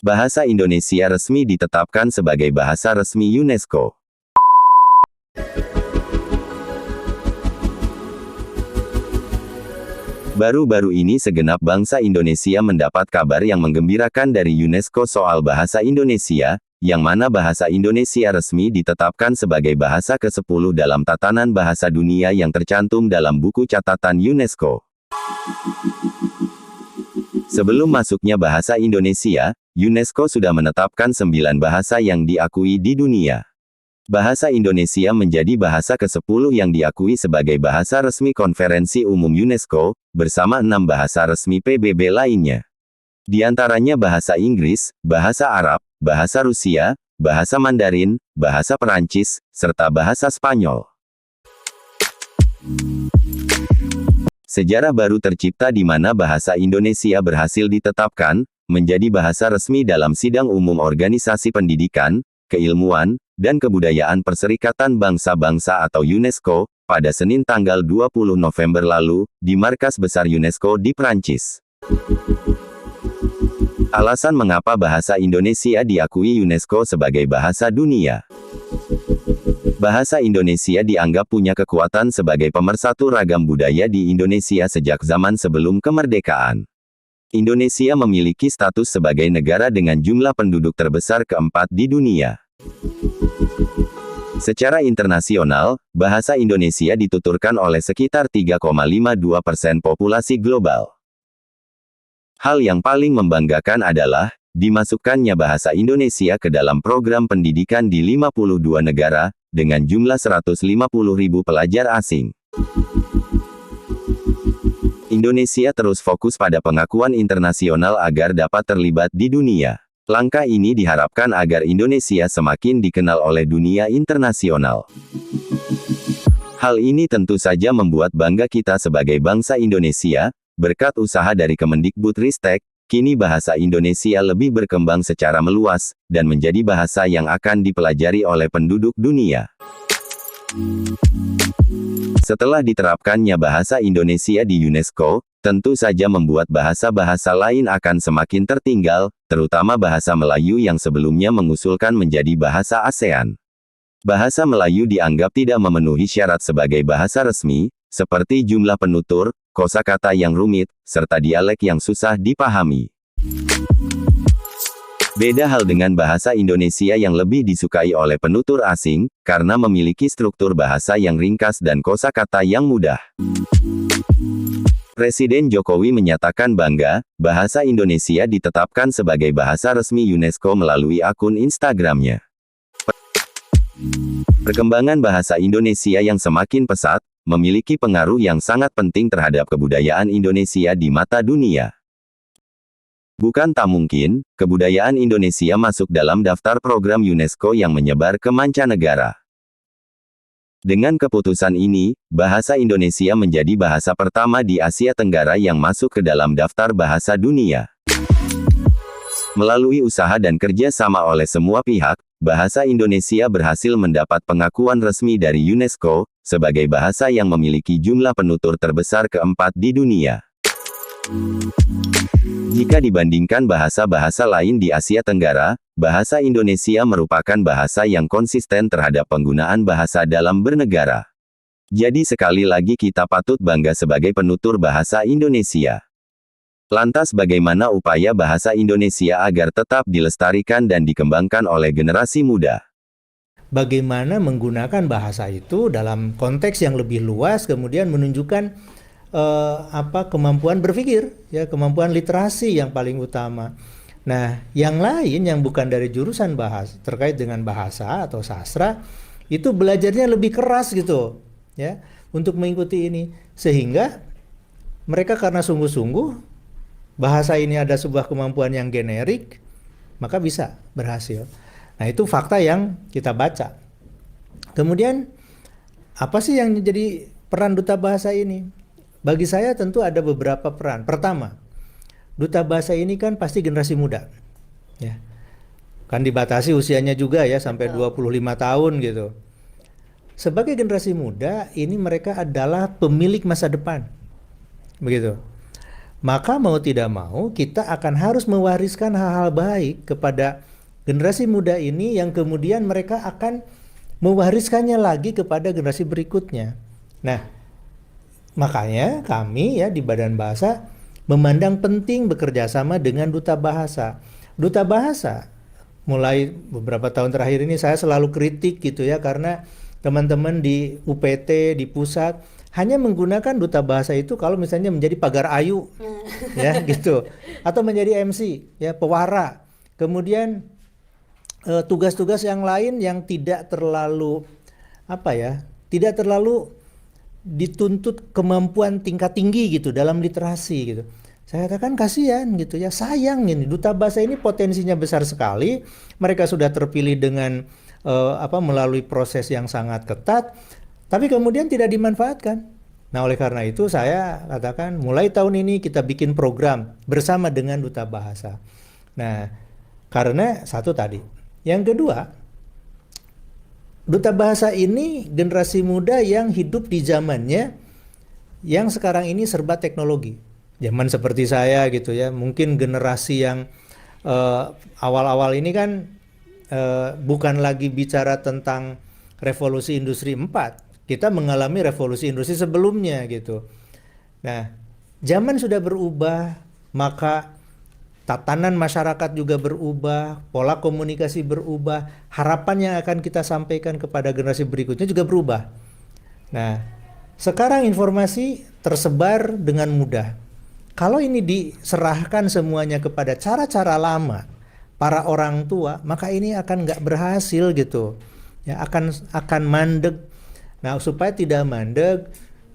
Bahasa Indonesia resmi ditetapkan sebagai bahasa resmi UNESCO. Baru-baru ini segenap bangsa Indonesia mendapat kabar yang menggembirakan dari UNESCO soal bahasa Indonesia, yang mana bahasa Indonesia resmi ditetapkan sebagai bahasa ke-10 dalam tatanan bahasa dunia yang tercantum dalam buku catatan UNESCO. Sebelum masuknya bahasa Indonesia, UNESCO sudah menetapkan 9 bahasa yang diakui di dunia. Bahasa Indonesia menjadi bahasa ke-10 yang diakui sebagai bahasa resmi Konferensi Umum UNESCO, bersama 6 bahasa resmi PBB lainnya. Di antaranya bahasa Inggris, bahasa Arab, bahasa Rusia, bahasa Mandarin, bahasa Perancis, serta bahasa Spanyol. Sejarah baru tercipta di mana bahasa Indonesia berhasil ditetapkan menjadi bahasa resmi dalam Sidang Umum Organisasi Pendidikan, Keilmuan, dan Kebudayaan Perserikatan Bangsa-Bangsa atau UNESCO, pada Senin tanggal 20 November lalu, di Markas Besar UNESCO di Prancis. Alasan mengapa bahasa Indonesia diakui UNESCO sebagai bahasa dunia. Bahasa Indonesia dianggap punya kekuatan sebagai pemersatu ragam budaya di Indonesia sejak zaman sebelum kemerdekaan. Indonesia memiliki status sebagai negara dengan jumlah penduduk terbesar keempat di dunia. Secara internasional, bahasa Indonesia dituturkan oleh sekitar 3,52% populasi global. Hal yang paling membanggakan adalah, dimasukkannya bahasa Indonesia ke dalam program pendidikan di 52 negara, dengan jumlah 150.000 pelajar asing. Indonesia terus fokus pada pengakuan internasional agar dapat terlibat di dunia. Langkah ini diharapkan agar Indonesia semakin dikenal oleh dunia internasional. Hal ini tentu saja membuat bangga kita sebagai bangsa Indonesia, berkat usaha dari Kemendikbudristek. Kini bahasa Indonesia lebih berkembang secara meluas, dan menjadi bahasa yang akan dipelajari oleh penduduk dunia. Setelah diterapkannya bahasa Indonesia di UNESCO, tentu saja membuat bahasa-bahasa lain akan semakin tertinggal, terutama bahasa Melayu yang sebelumnya mengusulkan menjadi bahasa ASEAN. Bahasa Melayu dianggap tidak memenuhi syarat sebagai bahasa resmi, seperti jumlah penutur, kosakata yang rumit, serta dialek yang susah dipahami. Beda hal dengan bahasa Indonesia yang lebih disukai oleh penutur asing, karena memiliki struktur bahasa yang ringkas dan kosakata yang mudah. Presiden Jokowi menyatakan bangga, bahasa Indonesia ditetapkan sebagai bahasa resmi UNESCO melalui akun Instagramnya. Perkembangan bahasa Indonesia yang semakin pesat, memiliki pengaruh yang sangat penting terhadap kebudayaan Indonesia di mata dunia. Bukan tak mungkin, kebudayaan Indonesia masuk dalam daftar program UNESCO yang menyebar ke mancanegara. Dengan keputusan ini, bahasa Indonesia menjadi bahasa pertama di Asia Tenggara yang masuk ke dalam daftar bahasa dunia. Melalui usaha dan kerja sama oleh semua pihak, bahasa Indonesia berhasil mendapat pengakuan resmi dari UNESCO, sebagai bahasa yang memiliki jumlah penutur terbesar keempat di dunia. Jika dibandingkan bahasa-bahasa lain di Asia Tenggara, bahasa Indonesia merupakan bahasa yang konsisten terhadap penggunaan bahasa dalam bernegara. Jadi sekali lagi kita patut bangga sebagai penutur bahasa Indonesia. Lantas bagaimana upaya bahasa Indonesia agar tetap dilestarikan dan dikembangkan oleh generasi muda? Bagaimana menggunakan bahasa itu dalam konteks yang lebih luas, kemudian menunjukkan kemampuan berpikir, ya, kemampuan literasi yang paling utama. Nah, yang lain yang bukan dari jurusan bahasa terkait dengan bahasa atau sastra itu belajarnya lebih keras gitu, ya, untuk mengikuti ini, sehingga mereka karena sungguh-sungguh bahasa ini ada sebuah kemampuan yang generik, maka bisa berhasil. Nah, itu fakta yang kita baca. Kemudian, apa sih yang jadi peran duta bahasa ini? Bagi saya tentu ada beberapa peran. Pertama, duta bahasa ini kan pasti generasi muda. Ya. Kan dibatasi usianya juga ya, sampai 25 tahun gitu. Sebagai generasi muda, ini mereka adalah pemilik masa depan. Begitu. maka mau tidak mau kita akan harus mewariskan hal-hal baik kepada generasi muda ini yang kemudian mereka akan mewariskannya lagi kepada generasi berikutnya. Nah, makanya kami ya di Badan Bahasa memandang penting bekerja sama dengan Duta Bahasa. Duta Bahasa mulai beberapa tahun terakhir ini saya selalu kritik gitu ya, karena teman-teman di UPT, di pusat hanya menggunakan Duta Bahasa itu kalau misalnya menjadi pagar ayu ya gitu, atau menjadi MC ya, pewara. Kemudian tugas-tugas yang lain yang tidak terlalu tidak terlalu dituntut kemampuan tingkat tinggi gitu dalam literasi gitu. Saya katakan kasihan gitu ya, sayang ini Duta Bahasa ini potensinya besar sekali. Mereka sudah terpilih dengan melalui proses yang sangat ketat, tapi kemudian tidak dimanfaatkan. Nah, oleh karena itu saya katakan mulai tahun ini kita bikin program bersama dengan Duta Bahasa. Nah, karena satu tadi. Yang kedua, Duta Bahasa ini generasi muda yang hidup di zamannya yang sekarang ini serba teknologi. Zaman seperti saya gitu ya, mungkin generasi yang awal-awal ini kan bukan lagi bicara tentang revolusi industri 4. Kita mengalami revolusi industri sebelumnya gitu. Nah, zaman sudah berubah, maka tatanan masyarakat juga berubah, pola komunikasi berubah, harapan yang akan kita sampaikan kepada generasi berikutnya juga berubah. Nah, sekarang informasi tersebar dengan mudah. Kalau ini diserahkan semuanya kepada cara-cara lama para orang tua, maka ini akan nggak berhasil gitu. Ya, akan mandek. Nah, supaya tidak mandek,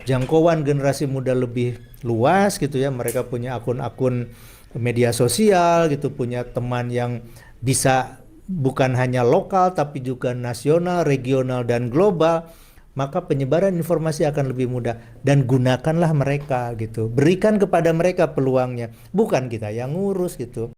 jangkauan generasi muda lebih luas gitu ya. Mereka punya akun-akun media sosial gitu, punya teman yang bisa bukan hanya lokal tapi juga nasional, regional dan global, maka penyebaran informasi akan lebih mudah. Dan gunakanlah mereka gitu, berikan kepada mereka peluangnya, bukan kita yang ngurus gitu.